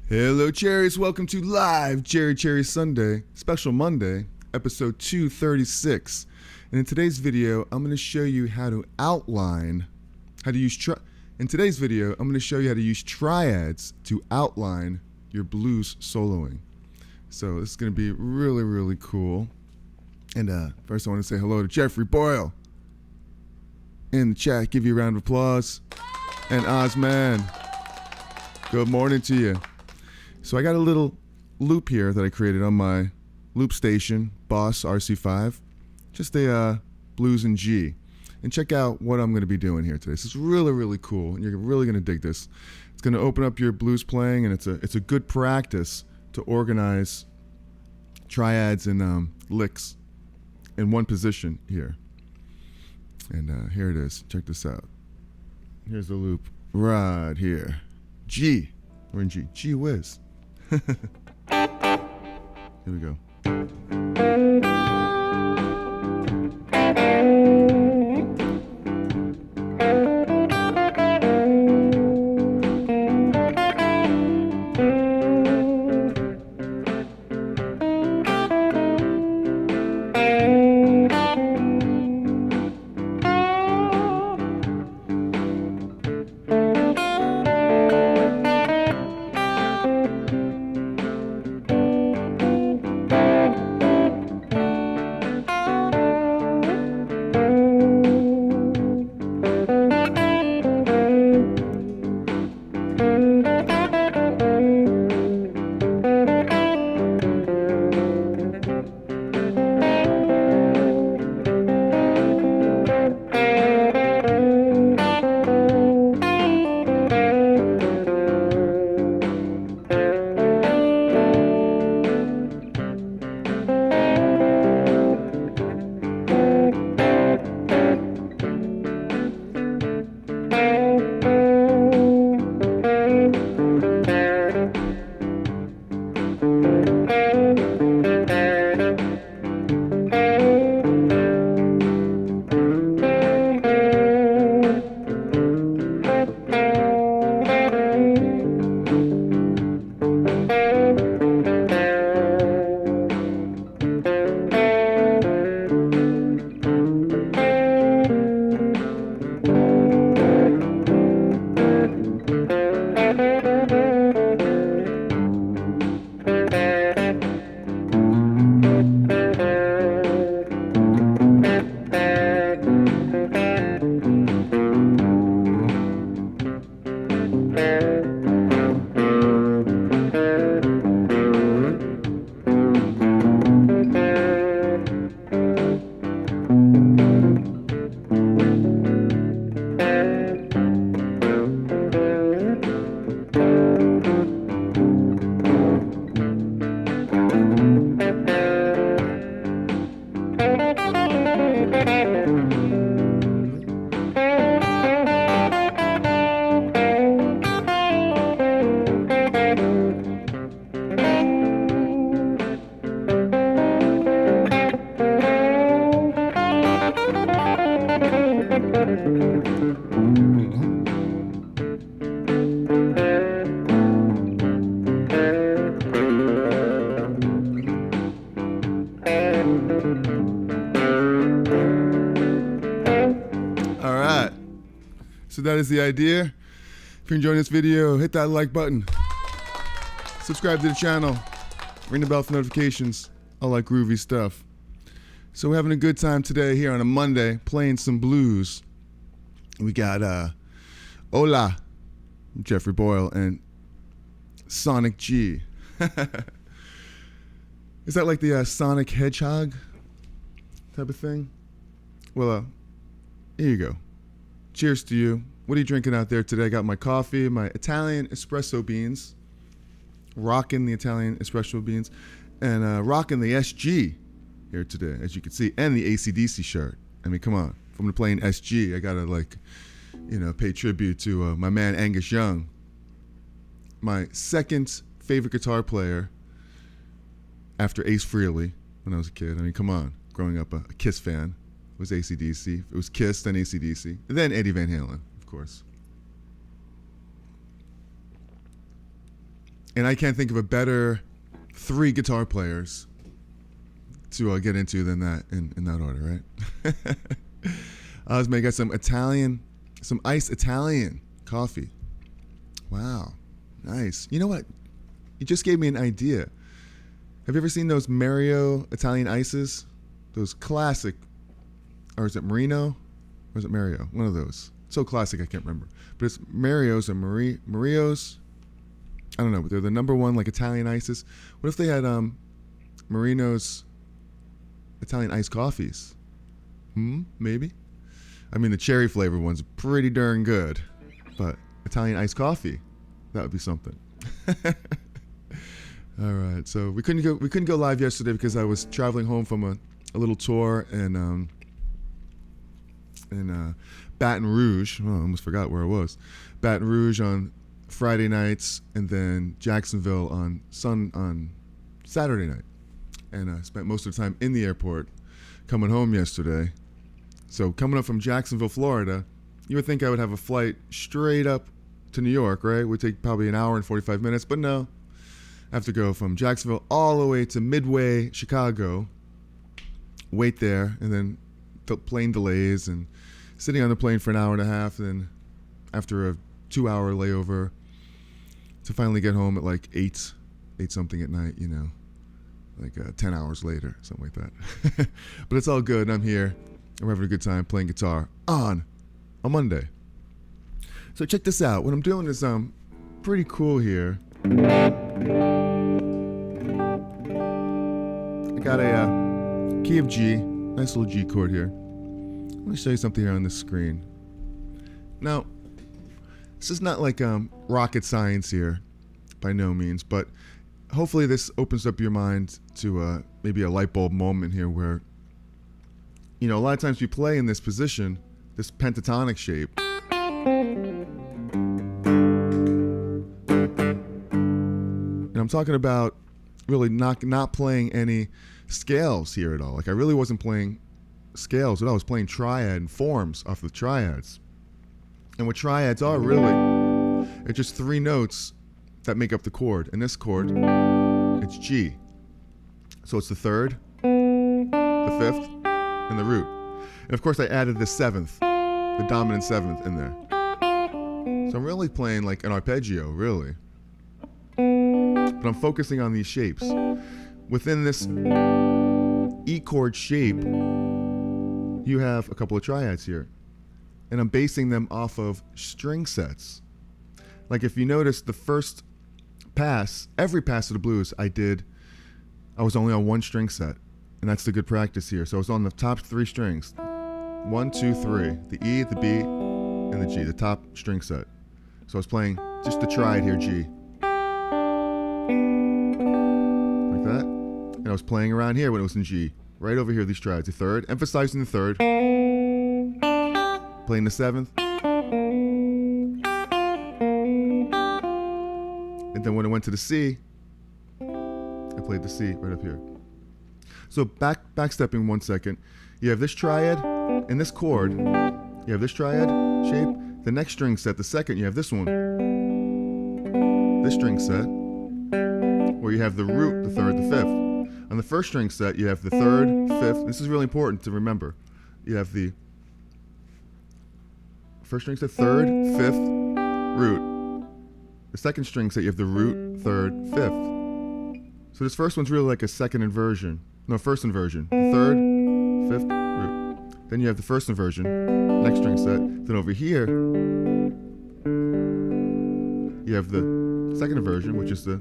Hello, Cherries. Welcome to Live Cherry Sunday, Special Monday, episode 236. And in today's video, I'm going to show you how to outline, in today's video, I'm going to show you how to use triads to outline your blues soloing. So this is going to be really, really cool. And first I want to say hello to Jeffrey Boyle in the chat. Give you a round of applause. And Ozman, good morning to you. So I got a little loop here that I created on my loop station, Boss RC5, just a blues in G. And check out what I'm going to be doing here today. This is really, really cool, and you're really going to dig this. It's going to open up your blues playing, and it's a good practice to organize triads and licks in one position here. And here it is. Check this out. Here's the loop right here. G. We're in G. Gee whiz. Here we go. So that is the idea. If you're enjoying this video, hit that like button. Subscribe to the channel. Ring the bell for notifications. All that groovy stuff. So we're having a good time today here on a Monday, playing some blues. We got Hola, Jeffrey Boyle, and Sonic G. Is that like the Sonic Hedgehog type of thing? Well, here you go. Cheers to you. What are you drinking out there today? I got my coffee, my Italian espresso beans. Rocking the Italian espresso beans. And rocking the SG here today, as you can see. And the AC/DC shirt. I mean, come on. If I'm going to play an SG, I got to, pay tribute to my man Angus Young. My second favorite guitar player after Ace Frehley when I was a kid. I mean, come on. Growing up a Kiss fan. It was AC/DC. It was Kiss, then AC/DC. And then Eddie Van Halen, of course. And I can't think of a better 3 guitar players to get into than that in that order, right? I was making some iced Italian coffee. Wow, nice. You know what? You just gave me an idea. Have you ever seen those Mario Italian ices? Those classic, or is it Marino? Or is it Mario? One of those. So classic, I can't remember. But it's Mario's or Mario's. I don't know, but they're the #1 like Italian ices. What if they had Marino's Italian iced coffees? Maybe. I mean, the cherry flavored one's pretty darn good, but Italian iced coffee, that would be something. All right, so we couldn't go live yesterday because I was traveling home from a little tour in Baton Rouge. Oh, I almost forgot where I was. Baton Rouge on Friday nights, and then Jacksonville on Saturday night. And I spent most of the time in the airport coming home yesterday. So coming up from Jacksonville, Florida, you would think I would have a flight straight up to New York, right? It would take probably an hour and 45 minutes, but no. I have to go from Jacksonville all the way to Midway, Chicago, wait there, and then the plane delays, and sitting on the plane for an hour and a half, and then after a 2-hour layover to finally get home at like 8 something at night, you know, like 10 hours later, something like that. But it's all good. I'm here. I'm having a good time playing guitar on a Monday. So check this out. What I'm doing is pretty cool here. I got a key of G, nice little G chord here. Let me show you something here on this screen. Now, this is not like rocket science here, by no means, but hopefully this opens up your mind to maybe a light bulb moment here where, you know, a lot of times we play in this position, this pentatonic shape. And I'm talking about really not playing any scales here at all. Like I really wasn't playing scales at all. I was playing triad and forms off of triads. And what triads are really, it's just 3 notes that make up the chord. And this chord, it's G. So it's the 3rd, the 5th, and the root. And of course I added the 7th, the dominant 7th in there. So I'm really playing like an arpeggio, really. But I'm focusing on these shapes. Within this E chord shape, you have a couple of triads here. And I'm basing them off of string sets. Like if you notice the first pass, every pass of the blues I was only on 1 string set. And that's the good practice here. So I was on the top 3 strings. 1, 2, 3. The E, the B, and the G, the top string set. So I was playing just the triad here, G. Like that. And I was playing around here when it was in G. Right over here, these triads. The 3rd, emphasizing the 3rd. Playing the 7th. And then when I went to the C, I played the C right up here. So backstepping 1 second. You have this triad and this chord. You have this triad shape. The next string set, the 2nd, you have this one. This string set, where you have the root, the 3rd, the 5th. On the first string set, you have the 3rd, 5th. This is really important to remember. You have the first string set, 3rd, 5th, root. The second string set, you have the root, 3rd, 5th. So this first one's really like a second inversion. No, first inversion. The 3rd, 5th, root. Then you have the first inversion, next string set. Then over here, you have the second inversion, which is the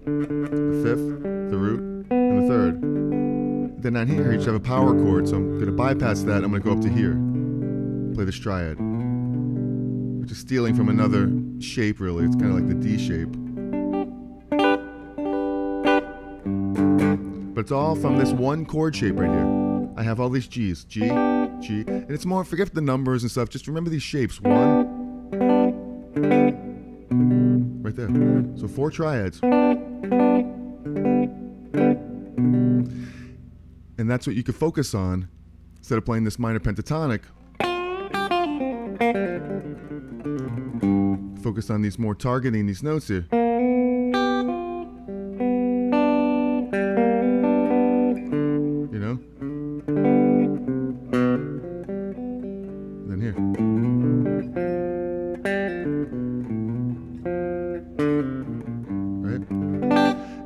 5th, the root, and the 3rd. Then down here, you just have a power chord, so I'm going to bypass that. I'm going to go up to here, play this triad, which is stealing from another shape, really. It's kind of like the D shape. But it's all from this one chord shape right here. I have all these G's, G, G, and it's more, forget the numbers and stuff, just remember these shapes. 1, right there. So 4 triads. And that's what you could focus on instead of playing this minor pentatonic. Focus on these more targeting these notes here.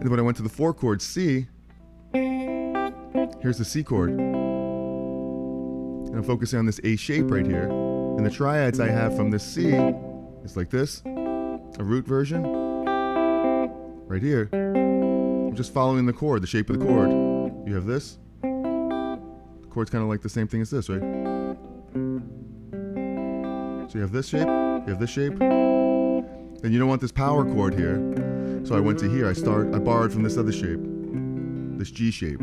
And when I went to the 4 chord C, here's the C chord. And I'm focusing on this A shape right here. And the triads I have from this C is like this, a root version, right here. I'm just following the chord, the shape of the chord. You have this. The chord's kind of like the same thing as this, right? So you have this shape, you have this shape. And you don't want this power chord here. So I went to here, I borrowed from this other shape, this G shape.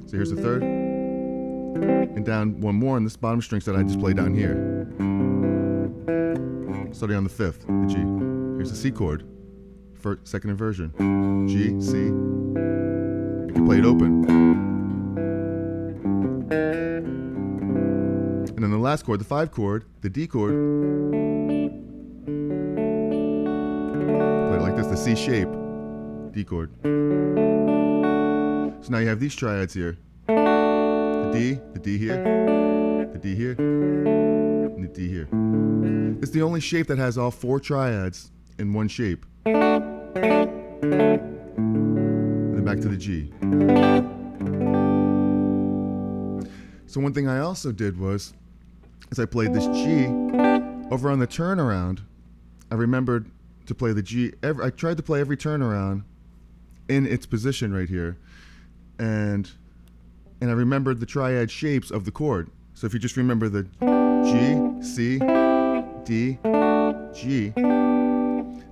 So here's the third. And down one more on this bottom string that I just played down here. Starting on the 5th, the G. Here's the C chord, second inversion. G, C. You can play it open. And then the last chord, the 5 chord, the D chord. Play it like this, the C shape, D chord. So now you have these triads here. The D here, the D here, and the D here. It's the only shape that has all 4 triads in one shape. And then back to the G. So one thing I also did was, as I played this G, over on the turnaround, I remembered to play the G. I tried to play every turnaround in its position right here. And I remembered the triad shapes of the chord. So if you just remember the G, C, D, G,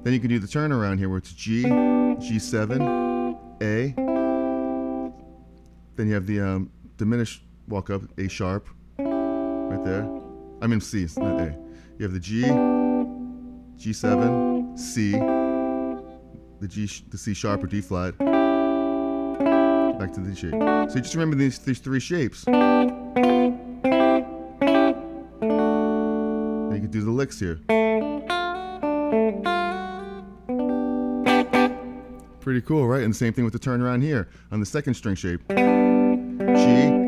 then you can do the turnaround here where it's G, G7, A. Then you have the diminished walk up, A sharp, right there. I mean C, it's not A. You have the G, G7, C, the C sharp or D flat. Back to the shape. So you just remember these 3 shapes. Then you can do the licks here. Pretty cool, right? And the same thing with the turnaround here on the second string shape. G,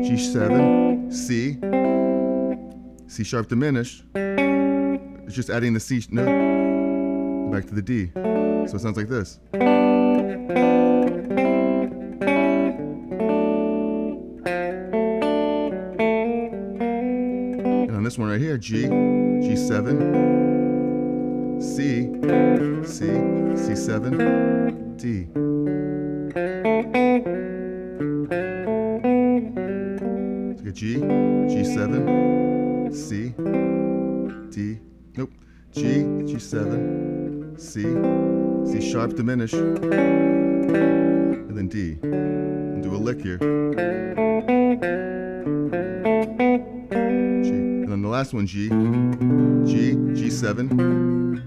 G7, C, C sharp diminished. It's just adding the C note back to the D. So it sounds like this. This one right here, G, G7, C, C, C7, D. So get G, G7, C, D, nope, G, G7, C, C sharp diminish, and then D. And do a lick here. And then the last one, G, G, G7,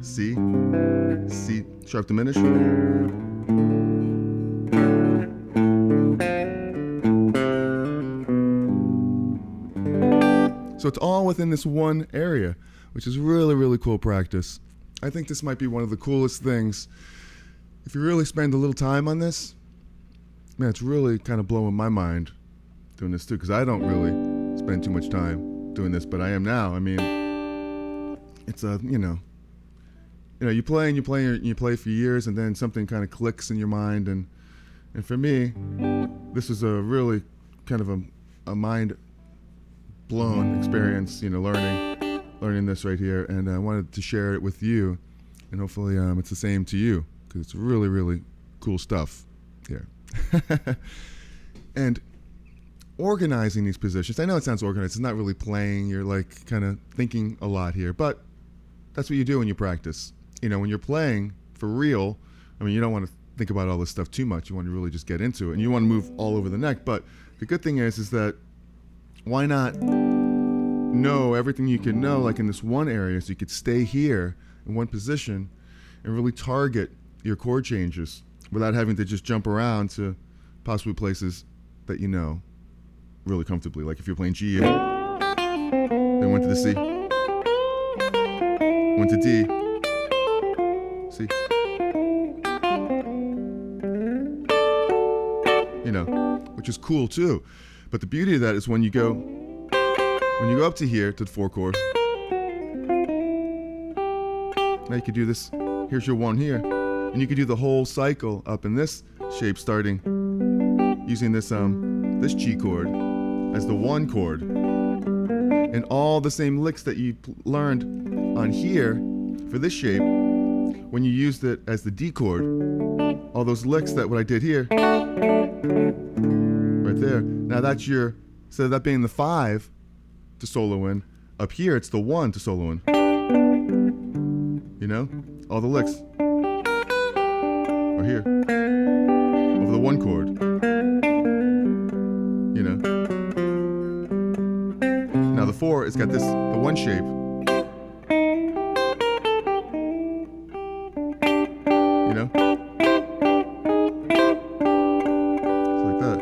C, C sharp diminish. So it's all within this one area, which is really, really cool practice. I think this might be one of the coolest things. If you really spend a little time on this, man, it's really kind of blowing my mind doing this too, because I don't really spend too much time doing this, but I am now. I mean, it's a, you play and you play for years, and then something kind of clicks in your mind, and for me, this is a really kind of a mind blown experience, learning this right here, and I wanted to share it with you, and hopefully it's the same to you, because it's really, really cool stuff here. And organizing these positions, I know it sounds organized, it's not really playing, you're like kind of thinking a lot here, but that's what you do when you practice. When you're playing for real, I mean, you don't want to think about all this stuff too much, you want to really just get into it, and you want to move all over the neck. But the good thing is that why not know everything you can know, like in this one area, so you could stay here in one position and really target your chord changes without having to just jump around to possibly places that you know really comfortably. Like if you're playing G, then went to the C, went to D, C, which is cool too. But the beauty of that is when you go up to here to the 4 chord, now you could do this. Here's your 1 here, and you could do the whole cycle up in this shape starting using this this G chord as the 1 chord. And all the same licks that you learned on here for this shape, when you used it as the D chord, all those licks that what I did here, right there. Now that's your, instead of that being the 5 to solo in, up here it's the 1 to solo in. You know? All the licks are here over the 1 chord. You know? Now the 4 has got this, the 1 shape. You know? It's like that.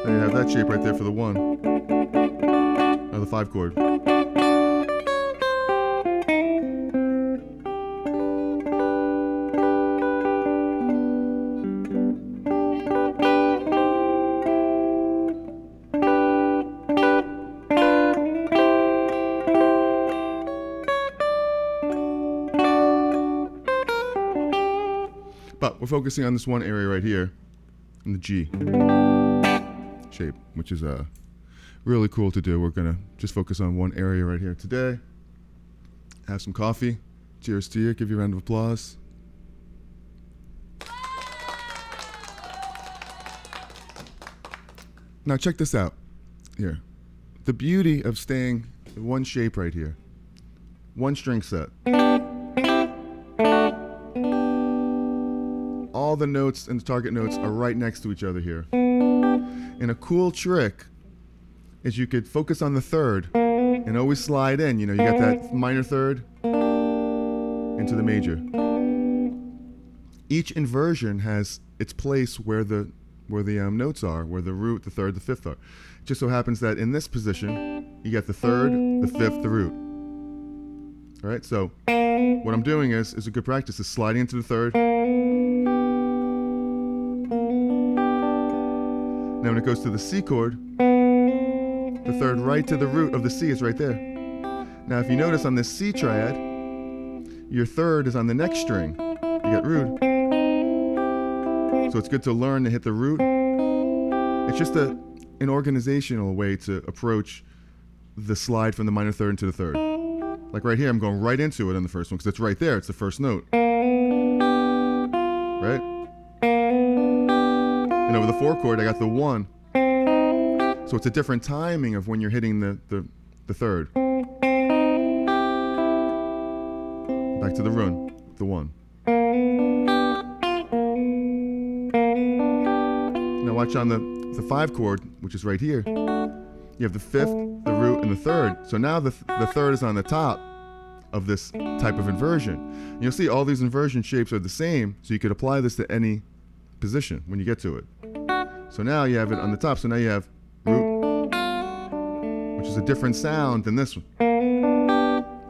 Now you have that shape right there for the 1. Now the 5 chord. But we're focusing on this one area right here in the G shape, which is really cool to do. We're going to just focus on one area right here today. Have some coffee. Cheers to you. Give you a round of applause. Now check this out here. The beauty of staying in one shape right here. One string set. All the notes and the target notes are right next to each other here. And a cool trick is you could focus on the 3rd and always slide in. You know, you got that minor 3rd into the major. Each inversion has its place where the notes are, where the root, the 3rd, the 5th are. It just so happens that in this position, you get the 3rd, the 5th, the root. All right, so what I'm doing is a good practice is sliding into the 3rd. Now when it goes to the C chord, the 3rd right to the root of the C is right there. Now if you notice on this C triad, your 3rd is on the next string. You get root. So it's good to learn to hit the root. It's just an organizational way to approach the slide from the minor 3rd into the 3rd. Like right here, I'm going right into it on the first one because it's right there. It's the first note. Right? And over the 4 chord, I got the 1. So it's a different timing of when you're hitting the 3rd. Back to the run, the 1. Now watch on the 5 chord, which is right here. You have the 5th, the root, and the 3rd. So now the 3rd is on the top of this type of inversion. And you'll see all these inversion shapes are the same, so you could apply this to any position when you get to it. So now you have it on the top. So now you have root, which is a different sound than this one.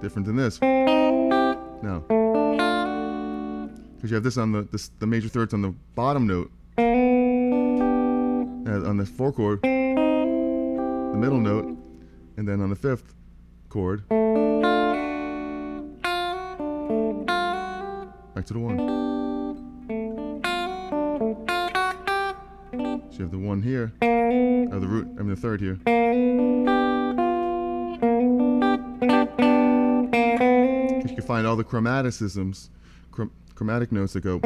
Different than this. Now, because you have this on the major 3rds on the bottom note. On the 4 chord, the middle note, and then on the 5th chord, back to the 1. So you have the 1 here, or the root, the 3rd here. You can find all the chromaticisms, chromatic notes that go.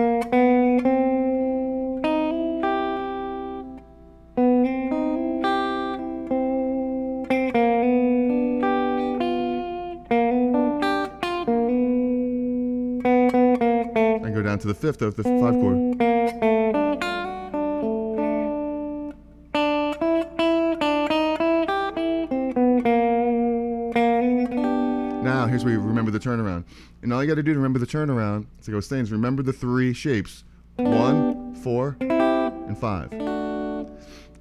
Go down to the 5th of the 5 chord. Now here's where you remember the turnaround. And all you got to do to remember the turnaround, as I was saying, is remember the 3 shapes. 1, 4, and 5. So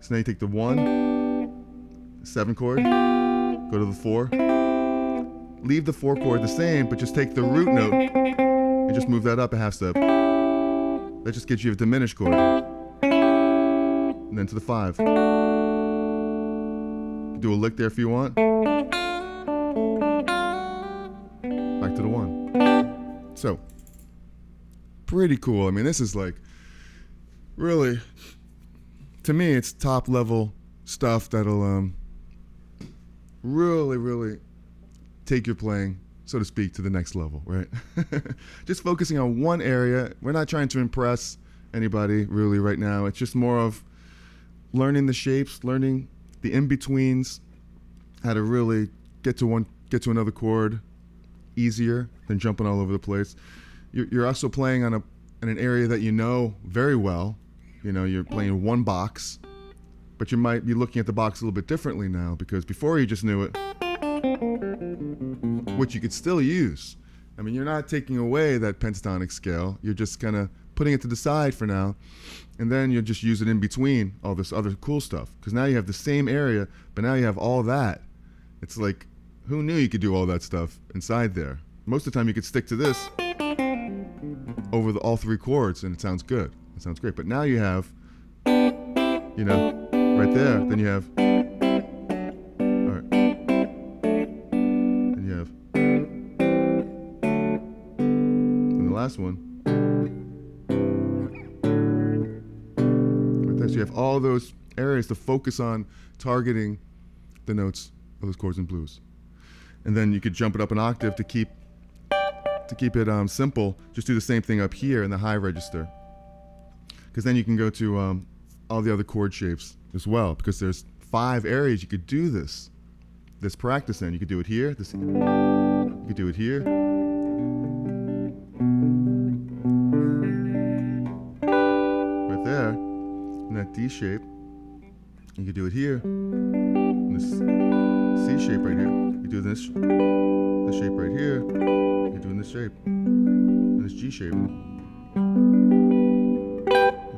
now you take the 1, 7 chord, go to the 4, leave the 4 chord the same, but just take the root note and just move that up a half step. That just gives you a diminished chord. And then to the 5. Do a lick there if you want. Back to the 1. So, pretty cool. I mean, this is like really, to me, it's top level stuff that'll really take your playing, so to speak, to the next level, right? Just focusing on one area. We're not trying to impress anybody really right now. It's just more of learning the shapes, learning the in-betweens, how to really get to another chord easier than jumping all over the place. You're also playing on an area that you know very well. You know, you're playing one box, but you might be looking at the box a little bit differently now, because before you just knew it, which you could still use. I mean, you're not taking away that pentatonic scale. You're just kind of putting it to the side for now, and then you'll just use it in between all this other cool stuff, because now you have the same area, but now you have all that. It's like, who knew you could do all that stuff inside there? Most of the time you could stick to this over all three chords and it sounds good. It sounds great. But now you have, you know, right there, then you have, all right, then you have, and the last one, right there. So you have all those areas to focus on targeting the notes of those chords and blues. And then you could jump it up an octave to keep it simple. Just do the same thing up here in the high register, because then you can go to all the other chord shapes as well, because there's 5 areas you could do this practice in. You could do it here, you could do it here, right there in that D shape. You could do it here, in this C shape right here. You do this shape right here. You're doing this shape, and this G shape.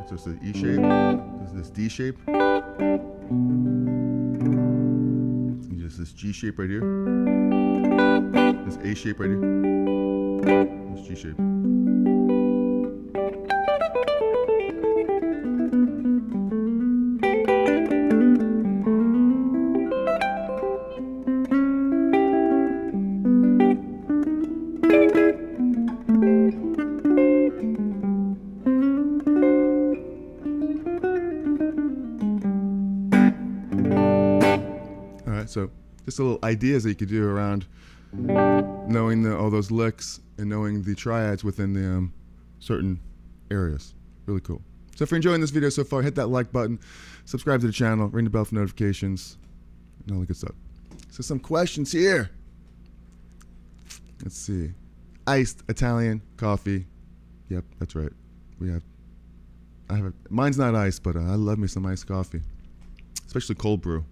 So it's the E shape. This D shape. You just this G shape right here. This A shape right here. This G shape. So just a little ideas that you could do around knowing all those licks and knowing the triads within the certain areas. Really cool. So if you're enjoying this video so far, hit that like button, subscribe to the channel, ring the bell for notifications, and all the good stuff. So some questions here. Let's see. Iced Italian coffee. Yep, that's right. Mine's not iced, but I love me some iced coffee, especially cold brew.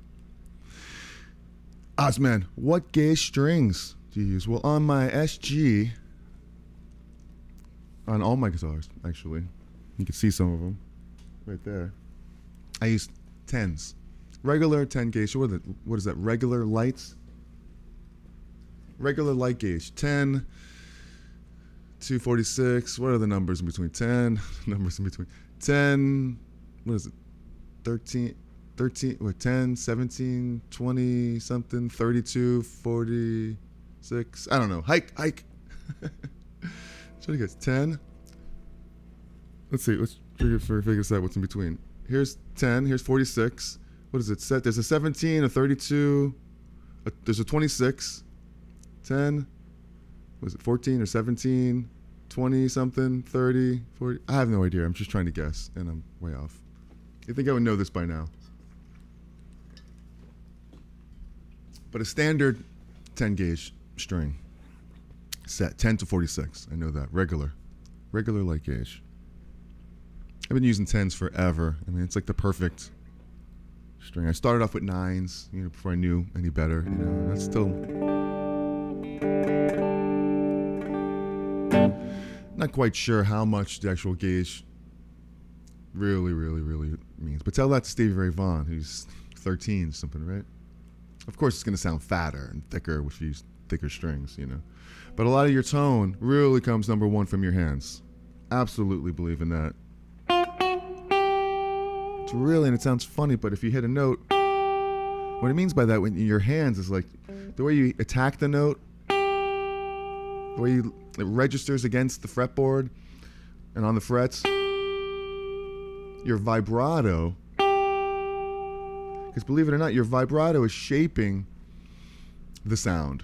Osman, what gauge strings do you use? Well, on my SG, on all my guitars, actually, you can see some of them right there, I use 10s. Regular 10 gauge. What is that? Regular lights? Regular light gauge. 10, 246. What are the numbers in between? 10. Numbers in between. 10. What is it? 13. 10, 17, 20 something, 32, 46. I don't know. Hike. Try to get 10. Let's see. Let's figure this out. What's in between? Here's 10. Here's 46. What is it? There's a 17, a 32. There's a 26. 10. Was it 14 or 17? 20 something, 30, 40. I have no idea. I'm just trying to guess, and I'm way off. You think I would know this by now? But a standard 10 gauge string set 10 to 46. I know that. Regular light gauge. I've been using 10s forever. I mean, it's like the perfect string. I started off with 9s, before I knew any better. That's still not quite sure how much the actual gauge really means. But tell that to Stevie Ray Vaughan, who's 13 something, right? Of course, it's going to sound fatter and thicker if you use thicker strings, But a lot of your tone really comes, number one, from your hands. Absolutely believe in that. It's really, and it sounds funny, but if you hit a note, what it means by that, when your hands is like the way you attack the note, the way it registers against the fretboard, and on the frets, your vibrato, because believe it or not, your vibrato is shaping the sound.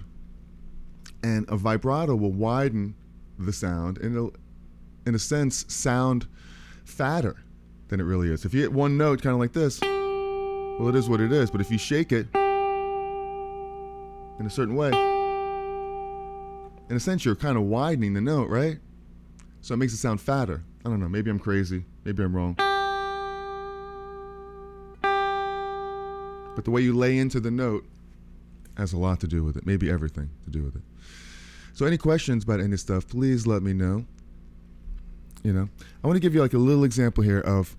And a vibrato will widen the sound and it'll, in a sense, sound fatter than it really is. If you hit one note kind of like this, well, it is what it is. But if you shake it in a certain way, in a sense, you're kind of widening the note, right? So it makes it sound fatter. I don't know. Maybe I'm crazy. Maybe I'm wrong. But the way you lay into the note has a lot to do with it. Maybe everything to do with it. So any questions about any stuff, please let me know. You know, I want to give you like a little example here of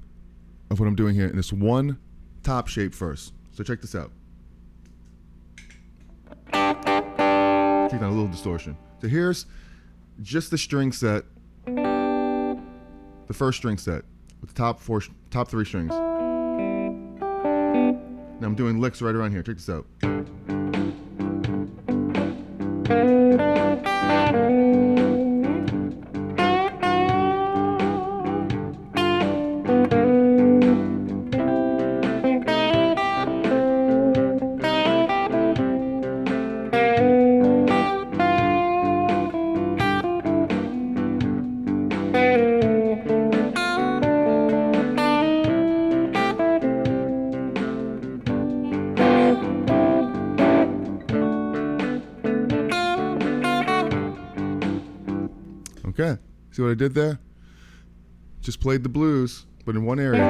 what I'm doing here in this one top shape first. So check this out. Check out a little distortion. So here's just the string set, the first string set with the top three strings. Now I'm doing licks right around here. Check this out. Okay, see what I did there? Just played the blues, but in one area.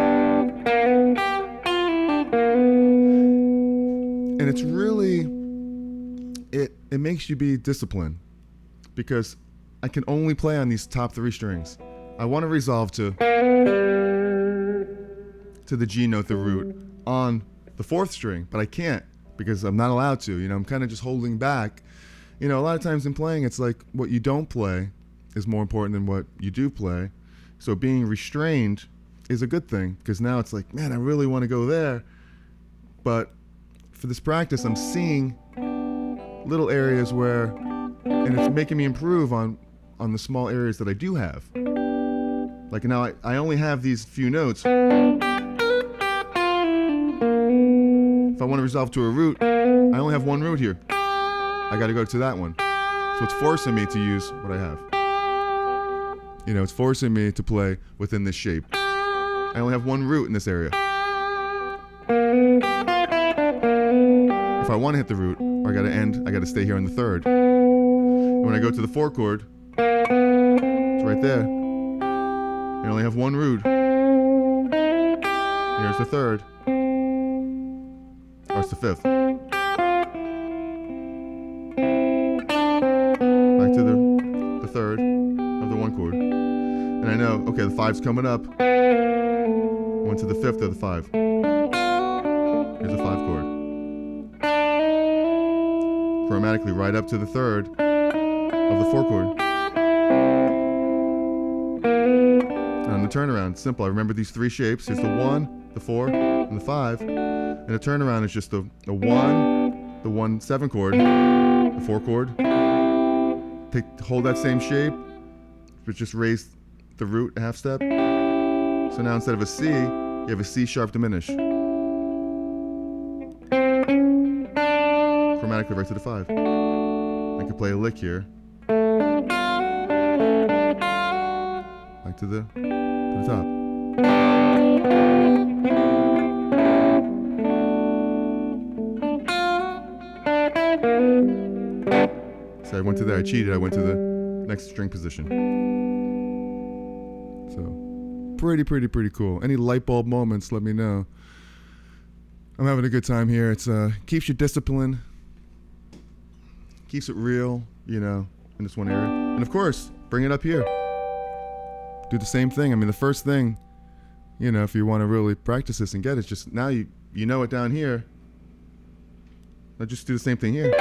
And it's really, it makes you be disciplined because I can only play on these top three strings. I want to resolve to the G note, the root, on the fourth string, but I can't because I'm not allowed to. You know, I'm kind of just holding back. You know, a lot of times in playing, it's like what you don't play is more important than what you do play. So being restrained is a good thing because now it's like, man, I really want to go there. But for this practice, I'm seeing little areas where, and it's making me improve on the small areas that I do have. Like now I only have these few notes. If I want to resolve to a root, I only have one root here. I got to go to that one. So it's forcing me to use what I have. You know, it's forcing me to play within this shape. I only have one root in this area. If I want to hit the root, or I got to stay here on the third. And when I go to the four chord, it's right there. I only have one root. Here's the third. Or it's the fifth. Back to the third of the one chord. And I know, okay, the five's coming up. I went to the fifth of the five. Here's a five chord. Chromatically right up to the third of the four chord. And on the turnaround, simple. I remember these three shapes. Here's the one, the four, and the five. And the turnaround is just the one, the 1/7 chord, the four chord. Hold that same shape, but just raise the root a half step. So now instead of a C, you have a C sharp diminish. Chromatically right to the five. I could play a lick here. Back to the top. So I went to there, I cheated, I went to the next string position. So pretty cool. Any light bulb moments, let me know. I'm having a good time here. It's keeps you disciplined, keeps it real, you know, in this one area. And of course, bring it up here. Do the same thing. I mean, the first thing, you know, if you want to really practice this and get it, just now you know it down here. Now just do the same thing here.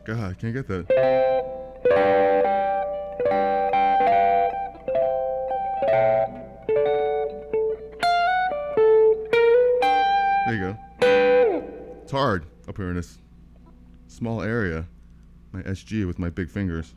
God, I can't get that. There you go. It's hard up here in this small area. My SG with my big fingers.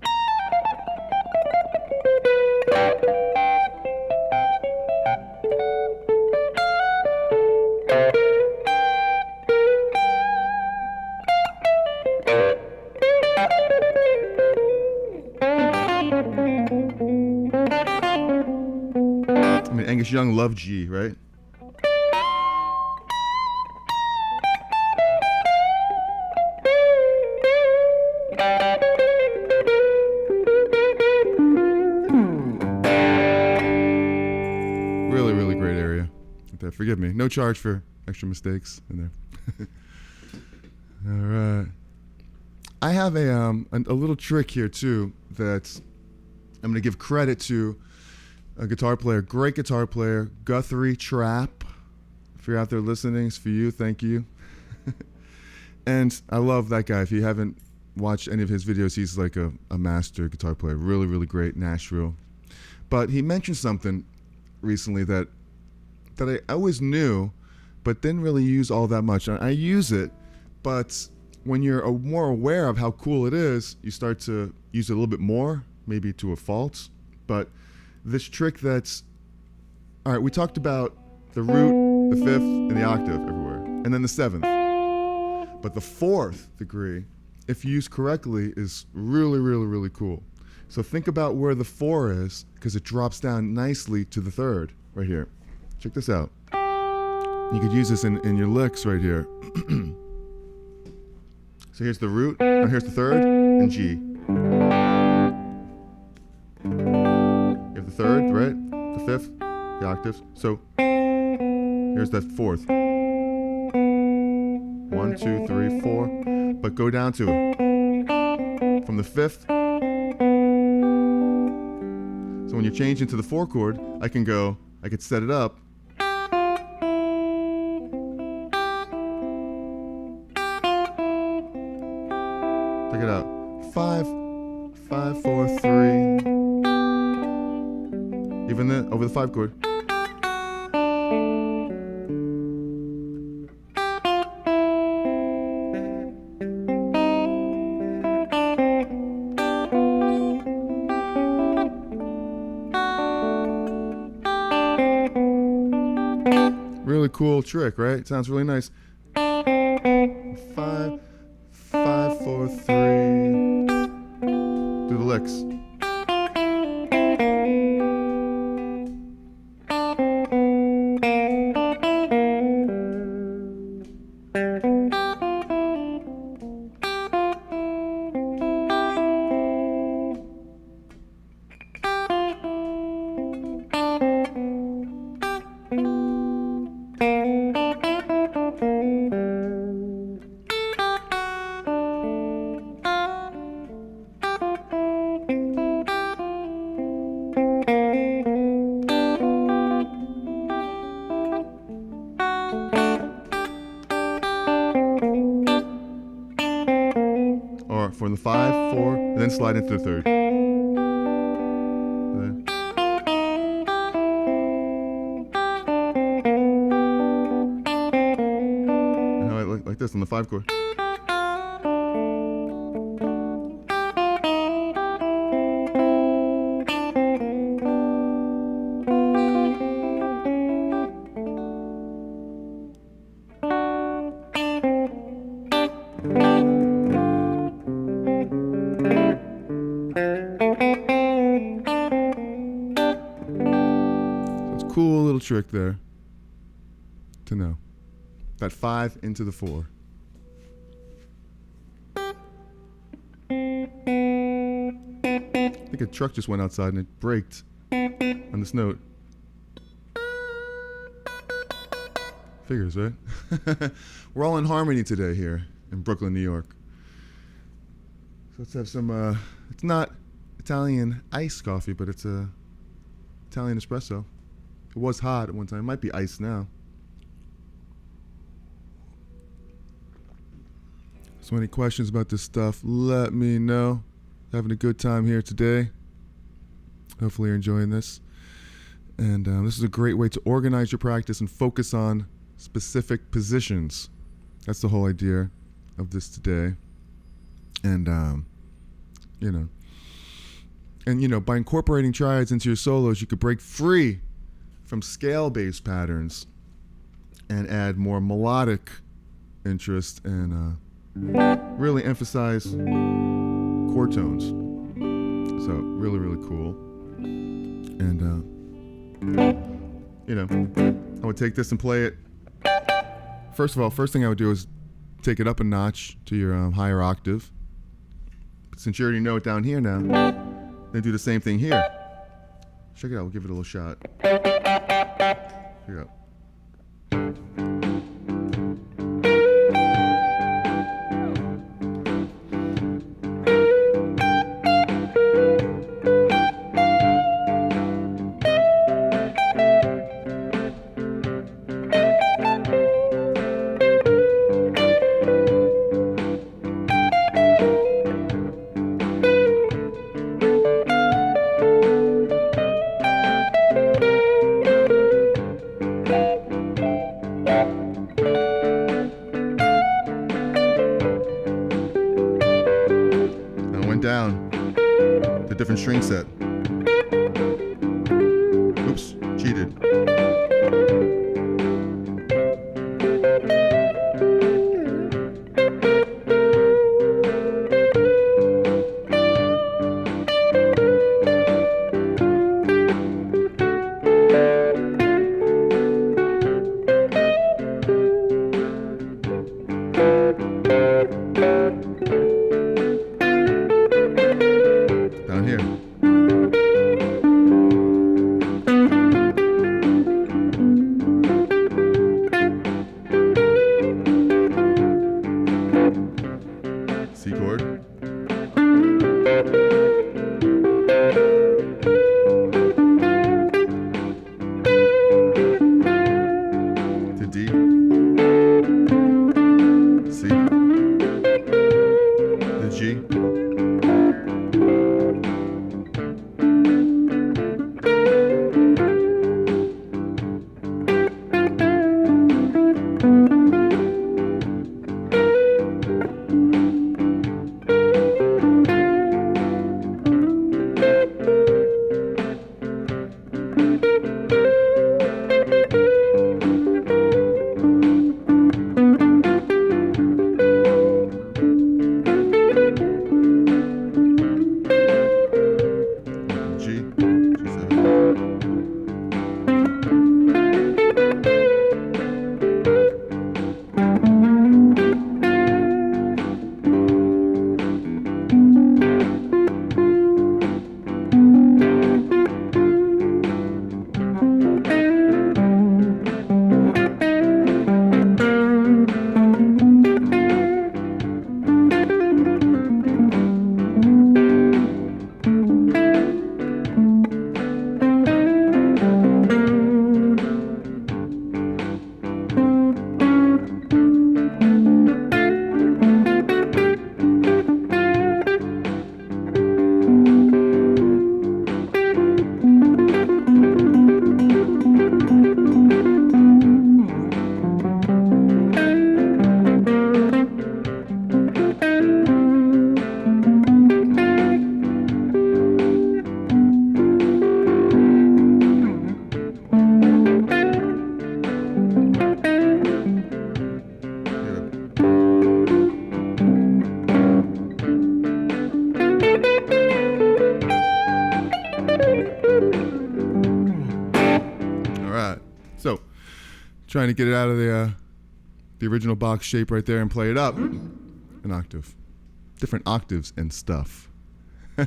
I mean, Angus Young loved G, right? Really, really great area. Forgive me. No charge for extra mistakes in there. All right. I have a little trick here too that I'm going to give credit to a guitar player, great guitar player, Guthrie Trapp. If you're out there listening, it's for you. Thank you. And I love that guy. If you haven't watched any of his videos, he's like a master guitar player. Really, really great, Nashville. But he mentioned something recently that I always knew, but didn't really use all that much. I use it, but when you're more aware of how cool it is, you start to use it a little bit more, maybe to a fault. But this trick that's, all right, we talked about the root, the fifth, and the octave everywhere, and then the seventh. But the fourth degree, if used correctly, is really, really, really cool. So think about where the 4 is, because it drops down nicely to the 3rd, right here. Check this out. You could use this in your licks right here. So here's the root, and here's the 3rd, and G. You have the 3rd, right? The 5th, the octaves. So here's that 4th. 1, 2, 3, 4. But go down to it. From the 5th. So when you change into the 4 chord, I could set it up. Check it out. 5, 5, 4, 3. Even then, over the 5 chord. Really cool trick, right? Sounds really nice. 5, 5, 4, 3. Do the licks. Or from the 5, 4, and then slide into the 3rd. And how I like this on the 5 chord. Cool little trick there to know. That 5 into the 4. I think a truck just went outside and it braked on this note. Figures, right? We're all in harmony today here in Brooklyn, New York. So let's have some, it's not Italian iced coffee, but it's a Italian espresso. It was hot at one time. It might be iced now. So any questions about this stuff, let me know. Having a good time here today. Hopefully you're enjoying this. And this is a great way to organize your practice and focus on specific positions. That's the whole idea of this today. And, by incorporating triads into your solos, you could break free from scale-based patterns and add more melodic interest and really emphasize chord tones. So really, really cool. And, I would take this and play it. First of all, first thing I would do is take it up a notch to your higher octave. But since you already know it down here now, then do the same thing here. Check it out. We'll give it a little shot. Here you go. Down the different string set. Oops, cheated. C chord. To D. C. To G. So, trying to get it out of the original box shape right there and play it up an octave. Different octaves and stuff. All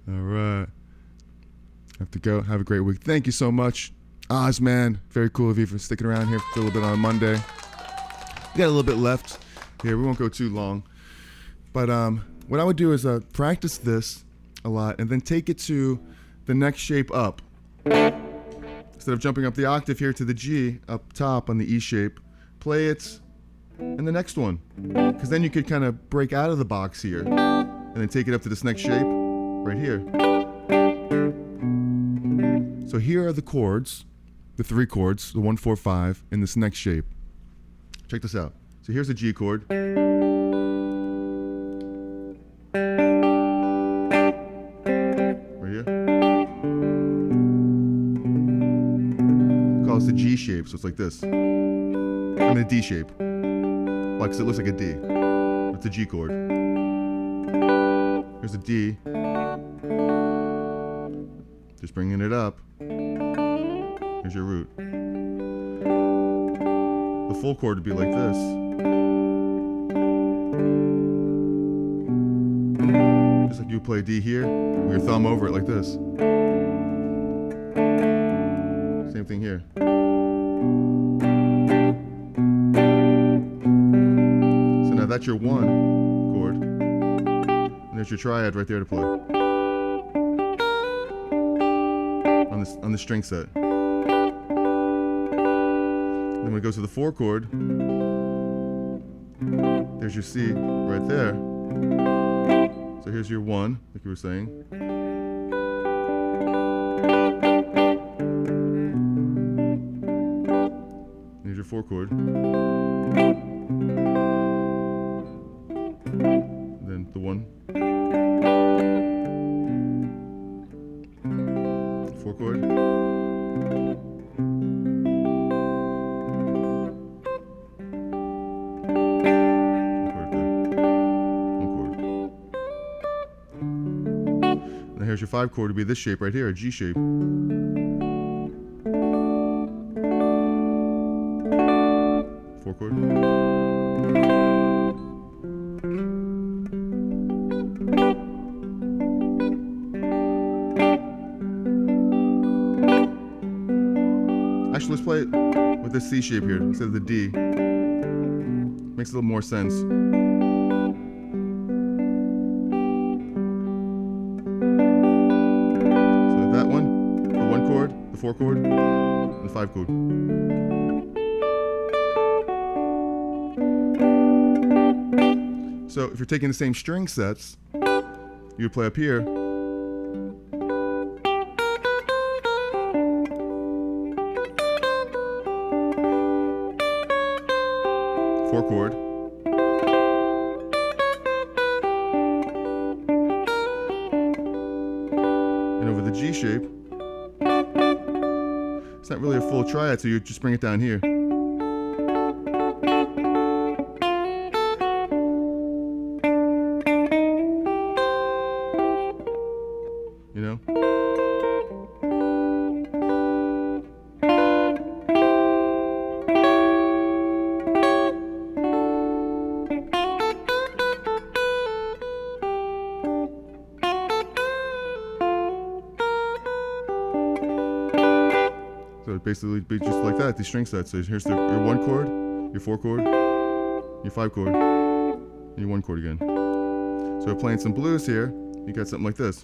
right. Have to go. Have a great week. Thank you so much. Oz, man. Very cool of you for sticking around here for a little bit on Monday. We got a little bit left here. We won't go too long. But what I would do is practice this a lot and then take it to the next shape up. Instead of jumping up the octave here to the G up top on the E shape, play it and the next one. Because then you could kind of break out of the box here and then take it up to this next shape right here. So here are the chords, the 3 chords, the 1, 4, 5, in this next shape. Check this out. So here's a G chord. Right here. Call this the G shape, so it's like this. I'm in a D shape. Like, 'cause it looks like a D. It's a G chord. Here's a D. Just bringing it up. Here's your root. The full chord would be like this. Just like you play a D here, with your thumb over it like this. Same thing here. So now that's your 1 chord. And there's your triad right there to play. On the string set. Then when it goes to the 4 chord, there's your C right there. So here's your 1, like you were saying. Here's your 4 chord. Then the 1. 4 chord. Here's your 5 chord to be this shape right here, a G shape. 4 chord. Actually, let's play it with this C shape here instead of the D. Makes a little more sense. The 4 chord, and the 5 chord. So if you're taking the same string sets, you would play up here. 4 chord. And over the G shape, it's not really a full triad, so you just bring it down here. You know? So it basically be just like that, these string sets. So here's your 1 chord, your 4 chord, your 5 chord, and your 1 chord again. So we're playing some blues here, you got something like this.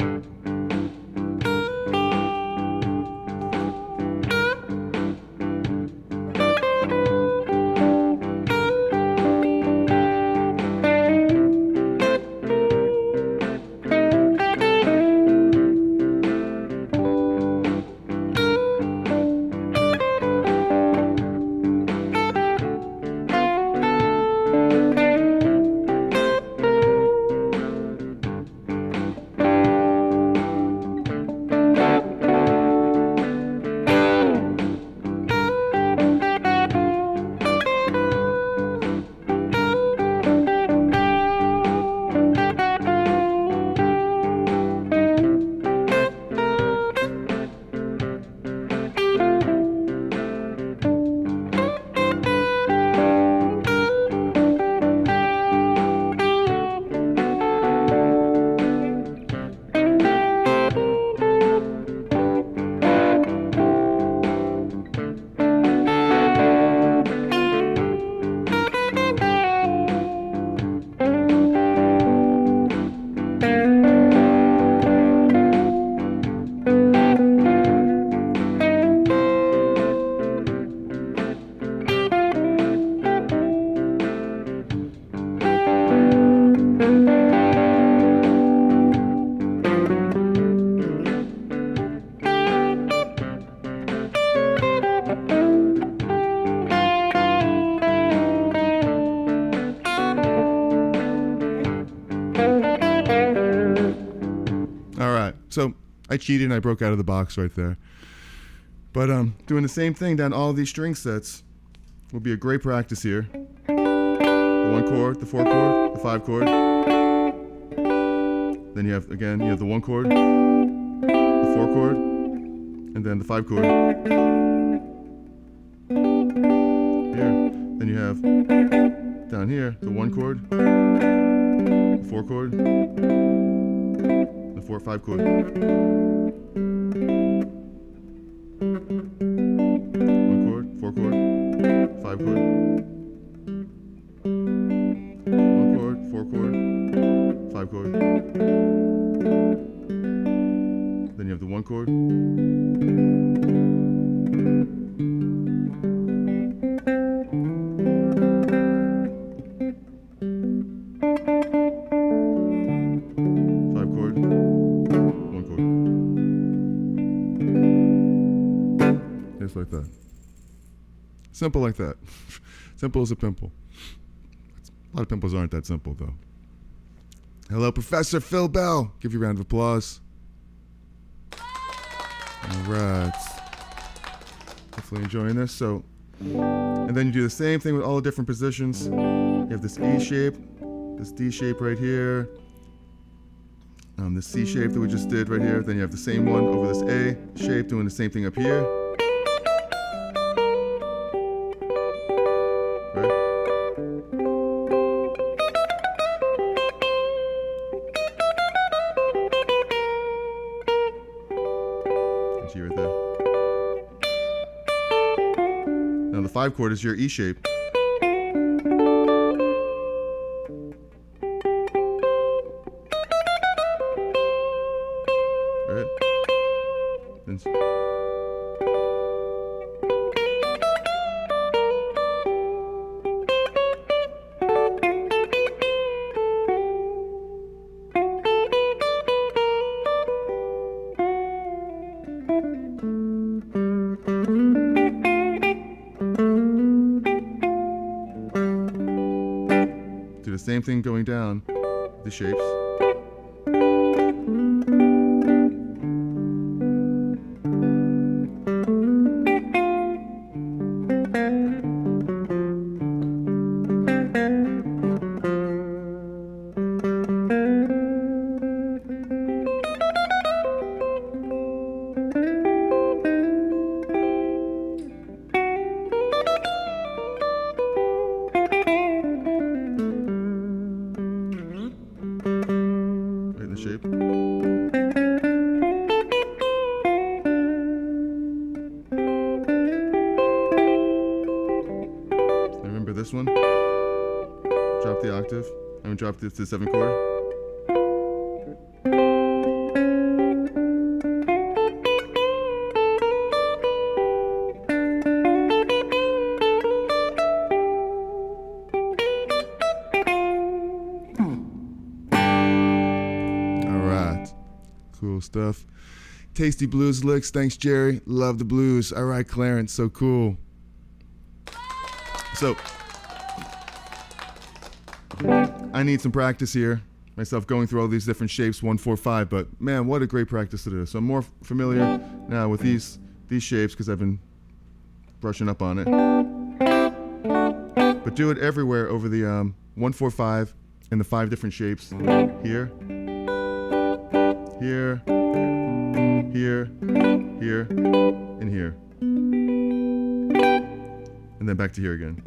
So I cheated and I broke out of the box right there. But doing the same thing down all these string sets will be a great practice here. The 1 chord, the 4 chord, the 5 chord. Then you have, again, you have the 1 chord, the 4 chord, and then the 5 chord. Here. Then you have, down here, the 1 chord, the 4 chord, the 4-5 chord. 1 chord, 4 chord, 5 chord. 1 chord, 4 chord, 5 chord. Then you have the 1 chord. 5 chord, 1 chord. Just like that. Simple like that. Simple as a pimple. A lot of pimples aren't that simple, though. Hello, Professor Phil Bell. Give you a round of applause. All right. Hopefully enjoying this. So, and then you do the same thing with all the different positions. You have this E shape, this D shape right here, this C shape that we just did right here. Then you have the same one over this A shape, doing the same thing up here. Right there. Now the 5 chord is your E shape. Right? Then do the same thing going down the shapes. Shape. Remember this one? Drop the octave. I'm gonna drop this to the 7 chord. Cool stuff. Tasty blues licks. Thanks, Jerry. Love the blues. All right, Clarence. So cool. So, I need some practice here. Myself going through all these different shapes, 1, 4, 5. But man, what a great practice it is. So I'm more familiar now with these shapes because I've been brushing up on it. But do it everywhere over the 1, 4, 5 and the 5 different shapes. Here. Here, here, here, and here. And then back to here again.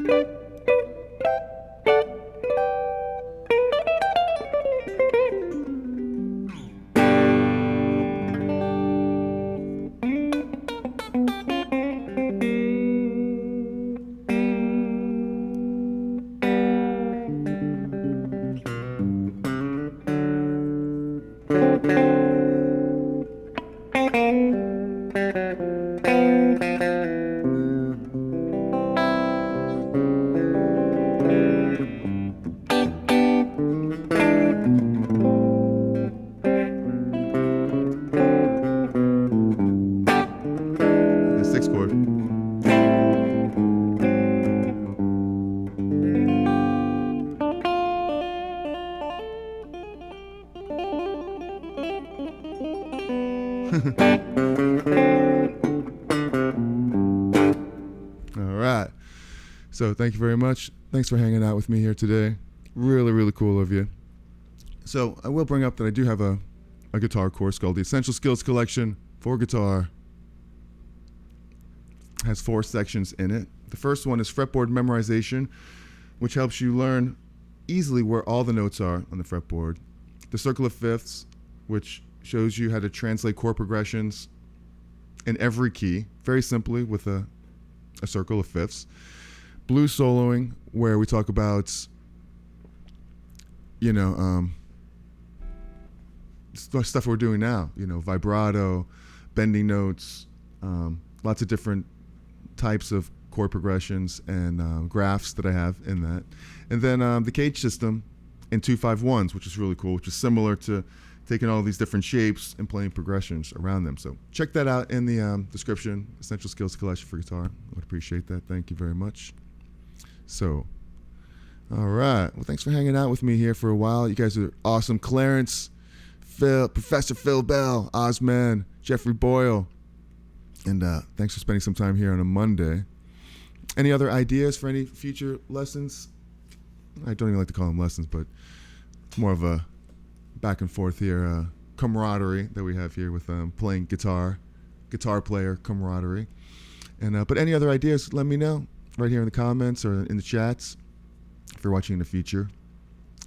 All right. So thank you very much. Thanks for hanging out with me here today. Really, really cool of you. So I will bring up that I do have a guitar course called the Essential Skills Collection for Guitar. It has 4 sections in it. The first one is Fretboard Memorization, which helps you learn easily where all the notes are on the fretboard. The Circle of Fifths, which shows you how to translate chord progressions in every key, very simply with a circle of fifths. Blues soloing, where we talk about, stuff we're doing now, vibrato, bending notes, lots of different types of chord progressions and graphs that I have in that. And then the cage system in 2-5-1s, which is really cool, which is similar to taking all these different shapes and playing progressions around them. So check that out in the description, Essential Skills Collection for Guitar. I would appreciate that. Thank you very much. So, all right. Well, thanks for hanging out with me here for a while. You guys are awesome. Clarence, Phil, Professor Phil Bell, Ozman, Jeffrey Boyle. And thanks for spending some time here on a Monday. Any other ideas for any future lessons? I don't even like to call them lessons, but it's more of a back and forth here, camaraderie that we have here with playing guitar player camaraderie. And but any other ideas, let me know right here in the comments or in the chats if you're watching in the future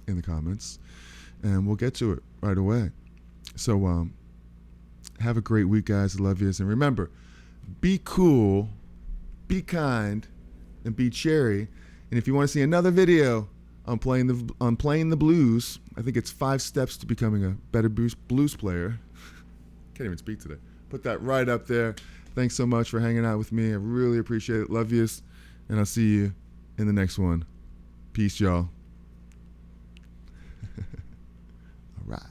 in the comments, and we'll get to it right away. So have a great week, guys. I love yous, and remember, be cool, be kind, and be cherry. And if you want to see another video on playing the blues, I think it's 5 steps to becoming a better blues player. Can't even speak today. Put that right up there. Thanks so much for hanging out with me. I really appreciate it. Love yous, and I'll see you in the next one. Peace, y'all. All right.